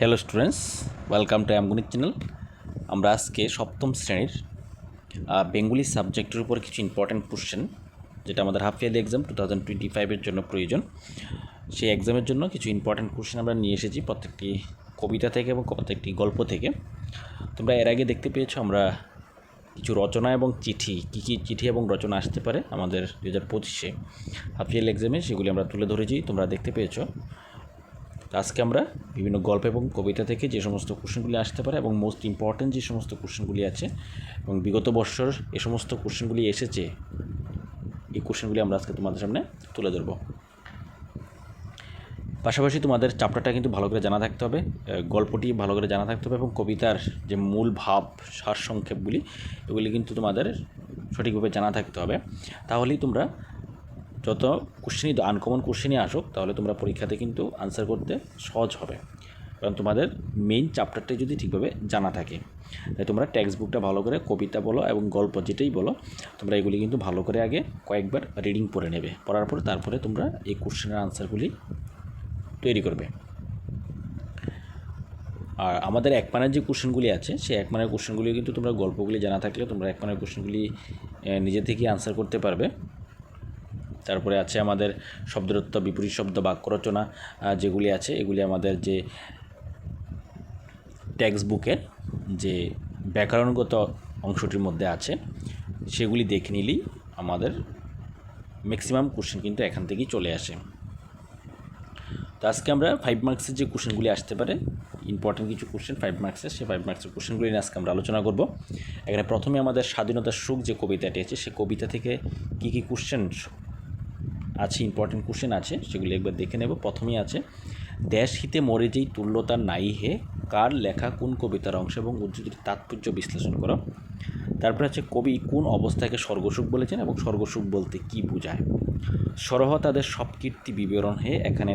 Hello students, welcome to আমগণিত channel. আমরা আজকে সপ্তম শ্রেণীর বেঙ্গলি সাবজেক্টের উপর কিছু ইম্পর্ট্যান্ট কোশ্চেন, যেটা আমাদের হাফ ইয়ারলি এক্সাম 2025-এর জন্য প্রয়োজন, সেই এক্সামের জন্য কিছু ইম্পর্ট্যান্ট কোশ্চেন আমরা নিয়ে এসেছি প্রত্যেকটি কবিতা থেকে এবং প্রত্যেকটি গল্প থেকে। তোমরা এর আগে দেখতে পেয়েছো আমরা কিছু রচনা এবং চিঠি, কী চিঠি এবং রচনা আসতে পারে আমাদের 2025-এ হাফ ইয়ারলি এক্সামে, সেগুলি আমরা তুলে ধরেছি, তোমরা দেখতে পেয়েছো। আজকে আমরা বিভিন্ন গল্প এবং কবিতা থেকে যে সমস্ত কোশ্চেনগুলি আসতে পারে এবং মোস্ট ইম্পর্ট্যান্ট যে সমস্ত কোশ্চেনগুলি আছে এবং বিগত বর্ষর এ সমস্ত কোশ্চেনগুলি এসেছে, এই কোশ্চেনগুলি আমরা আজকে তোমাদের সামনে তুলে ধরব। পাশাপাশি তোমাদের চ্যাপ্টারটা কিন্তু ভালো করে জানা থাকতে হবে, গল্পটি ভালো করে জানা থাকতে হবে এবং কবিতার যে মূল ভাব, সারসংক্ষেপগুলি, এগুলি কিন্তু তোমাদের সঠিকভাবে জানা থাকতে হবে। তাহলেই তোমরা যত কোশ্চেনই আনকমন কোশ্চেনই আসুক, তাহলে তোমরা পরীক্ষাতে কিন্তু আনসার করতে সহজ হবে, কারণ তোমাদের মেইন চ্যাপ্টারটাই যদি ঠিকভাবে জানা থাকে। তাই তোমরা টেক্সট বুকটা ভালো করে, কবিতা বলো এবং গল্প যেটাই বলো, তোমরা এগুলি কিন্তু ভালো করে আগে কয়েকবার রিডিং পড়ে নেবে। পড়ার পর তারপরে তোমরা এই কোশ্চেনের আনসারগুলি তৈরি করবে। আর আমাদের এক মানের যে কোশ্চেনগুলি আছে, সেই এক মানের কোশ্চেনগুলি কিন্তু তোমরা গল্পগুলি জানা থাকলে তোমরা এক মানের কোশ্চেনগুলি নিজে থেকেই আনসার করতে পারবে। তারপরে আছে আমাদের শব্দরত্ব, বিপরীত শব্দ, বাক্য রচনা যেগুলি আছে, এগুলি আমাদের যে টেক্সট বুকের যে ব্যাকরণগত অংশটির মধ্যে আছে, সেগুলি দেখে নিলেই আমাদের ম্যাক্সিমাম কোশ্চেন কিন্তু এখান থেকেই চলে আসে। তো আজকে আমরা 5 মার্কসের যে কোশ্চেনগুলি আসতে পারে, ইম্পর্টেন্ট কিছু কোশ্চেন 5 মার্কসের, সেই 5 মার্কসের কোশ্চেনগুলি নিয়ে আজকে আমরা আলোচনা করব। এখানে প্রথমে আমাদের স্বাধীনতার সুখ যে কবিতাটি আছে, সেই কবিতা থেকে কী কী কোশ্চেন আছে, ইম্পর্টেন্ট কোশ্চেন আছে, সেগুলি একবার দেখে নেব। প্রথমেই আছে, দেশ হিতে মরে যেই তুল্যতা নাই হে, কার লেখা কোন কবিতার অংশ এবং উদ্ধৃতির তাৎপর্য বিশ্লেষণ করো। তারপরে আছে, কবি কোন অবস্থাকে স্বর্গসুখ বলেছেন এবং স্বর্গসুখ বলতে কি বোঝায়। সরহ তাদের সব কীর্তি বিবরণ হে, এখানে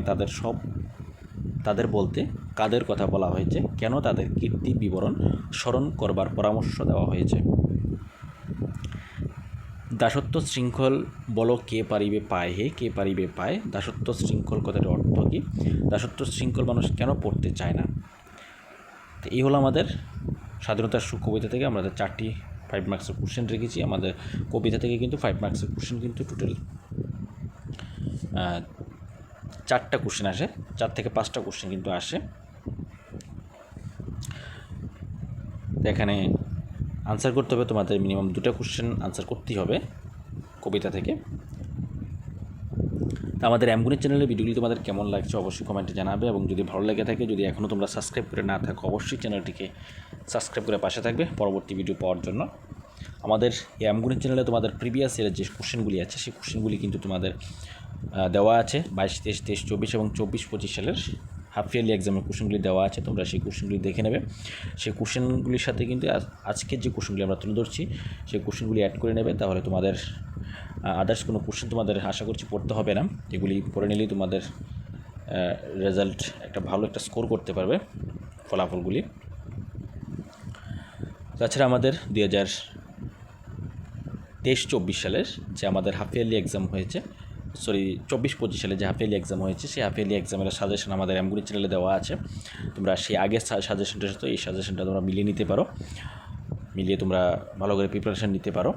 তাদের বলতে কাদের কথা বলা হয়েছে, কেন তাদের কীর্তি বিবরণ স্মরণ করবার পরামর্শ দেওয়া হয়েছে। দাসত্ব শৃঙ্খল বলো কে পারিবে পায় হে, কে পারিবে পায়। দাসত্ব শৃঙ্খল কথাটির অর্থ কী? দাসত্ব শৃঙ্খল মানুষ কেন পড়তে চায় না? তো এই হলো আমাদের স্বাধীনতার সুখ কবিতা থেকে আমরা 4টি 5 মার্কসের কোশ্চেন রেখেছি। আমাদের কবিতা থেকে কিন্তু 5 মার্কসের কোশ্চেন কিন্তু টোটাল 4টা কোশ্চেন আসে, 4 থেকে 5টা কোশ্চেন কিন্তু আসে। এখানে আনসার করতে হবে তোমাদের মিনিমাম 2টা কোশ্চেন আনসার করতেই হবে কবিতা থেকে। তো আমাদের আমগণিত চ্যানেলের ভিডিওগুলি তোমাদের কেমন লাগছে অবশ্যই কমেন্টে জানাবে, এবং যদি ভালো লেগে থাকে, যদি এখনও তোমরা সাবস্ক্রাইব করে না থাকো, অবশ্যই চ্যানেলটিকে সাবস্ক্রাইব করে পাশে থাকবে পরবর্তী ভিডিও পাওয়ার জন্য। আমাদের এই আমগণিত চ্যানেলে তোমাদের প্রিভিয়াস ইয়ারের যে কোশ্চেনগুলি আছে, সেই কোশ্চেনগুলি কিন্তু তোমাদের দেওয়া আছে 22, 23, 23, 24 এবং 24, 25 সালের হাফ ইয়ারলি এক্সামের কোশ্চেনগুলি দেওয়া আছে। তোমরা সেই কোশ্চেনগুলি দেখে নেবে। সেই কোশ্চেনগুলির সাথে কিন্তু আজকের যে কোশ্চেনগুলি আমরা তুলে ধরছি, সেই কোশ্চেনগুলি অ্যাড করে নেবে, তাহলে তোমাদের আদার্স কোনো কোশ্চেন তোমাদের আশা করছি পড়তে হবে না। এগুলি পড়ে নিলেই তোমাদের রেজাল্ট একটা ভালো একটা স্কোর করতে পারবে, ফলাফলগুলি। তাছাড়া আমাদের 2023-24 সালের যে আমাদের হাফ ইয়ারলি এক্সাম হয়েছে, 24-25 সালে যে হাফ ইয়ারলি এক্সাম হয়েছে, সেই হাফ ইয়ারলি এক্সামের সাজেশন আমাদের আমগণিত চ্যানেলে দেওয়া আছে। তোমরা সেই আগের সাজেশনটার সাথে এই সাজেশনটা তোমরা মিলিয়ে নিতে পারো, মিলিয়ে তোমরা ভালো করে প্রিপারেশান নিতে পারো।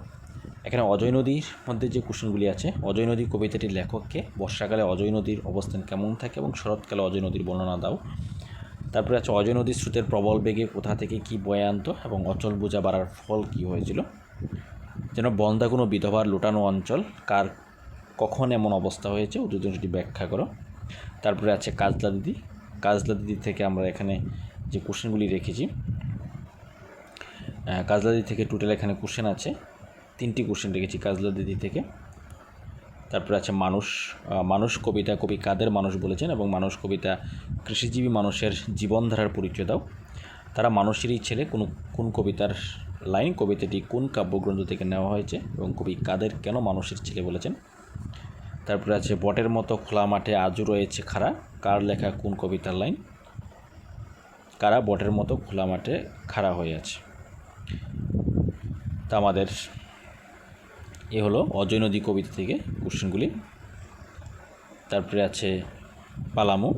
এখানে অজয় নদীর মধ্যে যে কোশ্চেনগুলি আছে, অজয় নদী কবিতাটির লেখককে, বর্ষাকালে অজয় নদীর অবস্থান কেমন থাকে এবং শরৎকালে অজয় নদীর বর্ণনা দাও। তারপরে আছে, অজয় নদীর স্রোতের প্রবল বেগে কোথা থেকে কী বয়ে আনতো এবং অচল বোঝা বাড়ার ফল কী হয়েছিল। যেন বন্দা কোনো বিধবার লুটানো অঞ্চল, কার কখন এমন অবস্থা হয়েছে, উদ্ধৃতিটি ব্যাখ্যা করো। তারপরে আছে কাজলা দিদি, কাজলা দিদি থেকে আমরা এখানে যে কোশ্চেনগুলি রেখেছি, কাজলা দিদি থেকে টোটাল এখানে কোশ্চেন আছে 3টি কোশ্চেন রেখেছি কাজলা দিদি থেকে। তারপরে আছে মানুষ কবিতা, কবি কাদের মানুষ বলেছেন এবং মানুষ কবিতা কৃষিজীবী মানুষের জীবনধারার পরিচয় দাও। তারা মানুষেরই ছেলে, কোন কবিতার লাইন, কবিতাটি কোন কাব্যগ্রন্থ থেকে নেওয়া হয়েছে এবং কবি কাদের কেন মানুষের ছেলে বলেছেন। তারপরে আছে, বটের মতো খোলা মাঠে আজও রয়েছে খাড়া, কার লেখা কোন কবিতার লাইন। কারা বটের মতো খোলা মাঠে খাড়া হয়ে আছে। তা আমাদের এ হলো অজয় নদী কবিতা থেকে কোশ্চেনগুলি। তারপরে আছে পালামু,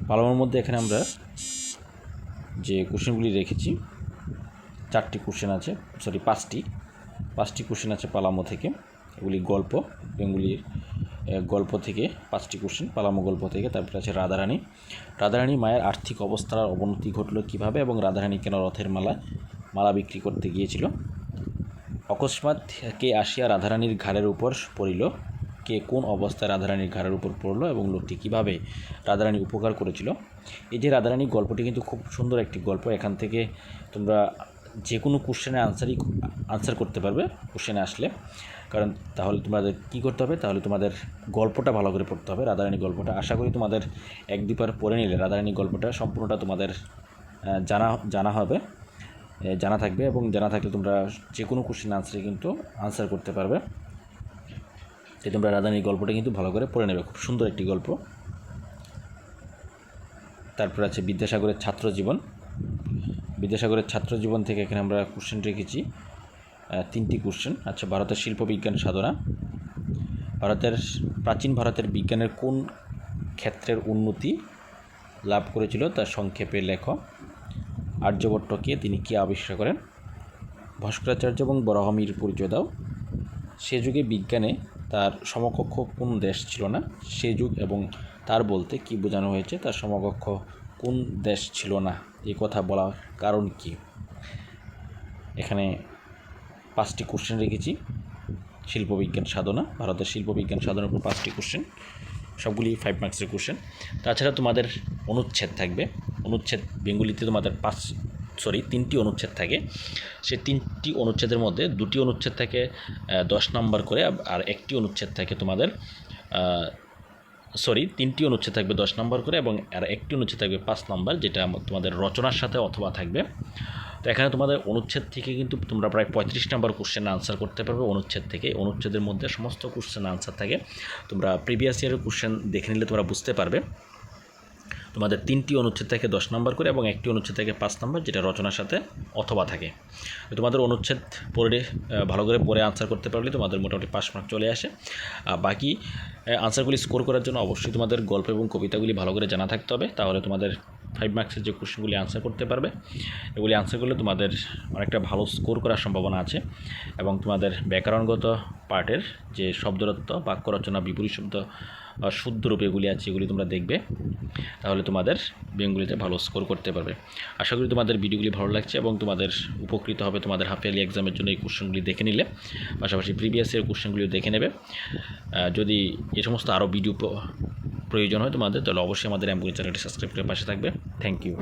পালামোর মধ্যে এখানে আমরা যে কোশ্চেনগুলি রেখেছি 4টি কোশ্চেন আছে, সরি 5টি কোশ্চেন আছে পালামো থেকে। এগুলি গল্প, বেঙ্গলির গল্প থেকে 5টি কোশ্চেন, পালামো গল্প থেকে। তারপরে আছে রাধারানী মায়ের আর্থিক অবস্থার অবনতি ঘটলো কীভাবে এবং রাধারানী কেন রথের মালা বিক্রি করতে গিয়েছিল। অকস্মাৎ কে আসিয়া রাধারানীর ঘাড়ের উপর পড়িল, কে কোন অবস্থায় রাধারানীর ঘাড়ের উপর পড়লো এবং লোকটি কীভাবে রাধারানী উপকার করেছিল। এই যে রাধারানী গল্পটি কিন্তু খুব সুন্দর একটি গল্প। এখান থেকে তোমরা যে কোনো কোশ্চেনের আনসার করতে পারবে কোশ্চেনে আসলে। কারণ তাহলে তোমাদের কী করতে হবে, তাহলে তোমাদের গল্পটা ভালো করে পড়তে হবে, রাধারানী গল্পটা। আশা করি তোমাদের 1-2 বার পড়ে নিলে রাধারানী গল্পটা সম্পূর্ণটা তোমাদের জানা থাকবে, এবং জানা থাকলে তোমরা যে কোনো কোশ্চেন আনসার করতে পারবে। তাই তোমরা রাধারানী গল্পটা কিন্তু ভালো করে পড়ে নেবে, খুব সুন্দর একটি গল্প। তারপর আছে বিদ্যাসাগরের ছাত্রজীবন থেকে এখানে আমরা কোশ্চেন রেখেছি 3টি কোশ্চেন। আচ্ছা, ভারতের শিল্পবিজ্ঞান সাধনা, প্রাচীন ভারতের বিজ্ঞানের কোন ক্ষেত্রের উন্নতি লাভ করেছিল তার সংক্ষেপে লেখ। আর্যভট্টকে তিনি কী আবিষ্কার করেন। ভাস্করাচার্য এবং বরাহমিহির পরিচয় দাও। সে যুগে বিজ্ঞানে তার সমকক্ষ কোন দেশ ছিল না। সে যুগ এবং তার বলতে কি বোঝানো হয়েছে, তার সমকক্ষ কোন দেশ ছিল না, এই কথা বলার কারণ কি। এখানে 5টি কোশ্চেন রেখেছি শিল্পবিজ্ঞান সাধনা, ভারতের শিল্পবিজ্ঞান সাধনার উপর 5টি কোশ্চেন, সবগুলি 5 মার্কসের কোশ্চেন। তাছাড়া তোমাদের অনুচ্ছেদ থাকবে। অনুচ্ছেদ বেঙ্গলিতে তোমাদের 3টি অনুচ্ছেদ থাকে। সেই 3টি অনুচ্ছেদের মধ্যে 2টি অনুচ্ছেদ থাকে 10 নম্বর করে, আর 1টি অনুচ্ছেদ থাকে তোমাদের 3টি অনুচ্ছেদ থাকবে 10 নম্বর করে, এবং আর 1টি অনুচ্ছেদ থাকবে 5 নম্বর, যেটা তোমাদের রচনার সাথে অথবা থাকবে। তো এখানে তোমাদের অনুচ্ছেদ থেকে কিন্তু তোমরা প্রায় 35 নম্বর কোশ্চেন আনসার করতে পারবে অনুচ্ছেদ থেকে। অনুচ্ছেদের মধ্যে সমস্ত কোশ্চেন আনসার থাকে। তোমরা প্রিভিয়াস ইয়ারের কোশ্চেন দেখে নিলে তোমরা বুঝতে পারবে। তোমাদের 3টি অনুচ্ছেদ থাকে 10 নম্বর করে, এবং 1টি অনুচ্ছেদ থাকে 5 নম্বর, যেটা রচনার সাথে অথবা থাকে। তোমাদের অনুচ্ছেদ পড়ে ভালো করে পড়ে আনসার করতে পারলে তোমাদের মোটামুটি 5 মার্ক চলে আসে। বাকি আনসারগুলি স্কোর করার জন্য অবশ্যই তোমাদের গল্প এবং কবিতাগুলি ভালো করে জানা থাকতে হবে, তাহলে তোমাদের 5 মার্কসের যে কোশ্চেনগুলি আনসার করতে পারবে, এগুলি আনসার করলে তোমাদের অনেকটা ভালো স্কোর করার সম্ভাবনা আছে। এবং তোমাদের ব্যাকরণগত পার্টের যে শব্দরত্ব, বাক্য রচনা, বিপরীত শব্দ, শুদ্ধ রূপ এগুলি আছে, এগুলি তোমরা দেখবে, তাহলে তোমাদের বেঙ্গলিতে ভালো স্কোর করতে পারবে। আশা করি তোমাদের ভিডিওগুলি ভালো লাগছে এবং তোমাদের উপকৃত হবে তোমাদের হাফ ইয়ারলি এক্সামের জন্য এই কোশ্চেনগুলি দেখে নিলে। পাশাপাশি প্রিভিয়াস ইয়ার কোশ্চেনগুলিও দেখে নেবে। যদি এই সমস্ত আরও ভিডিও প্রয়োজন হয় তোমাদের, তাহলে অবশ্যই আমাদের এমবুনি চ্যানেলটি সাবস্ক্রাইব করে পাশে থাকবে। Thank you.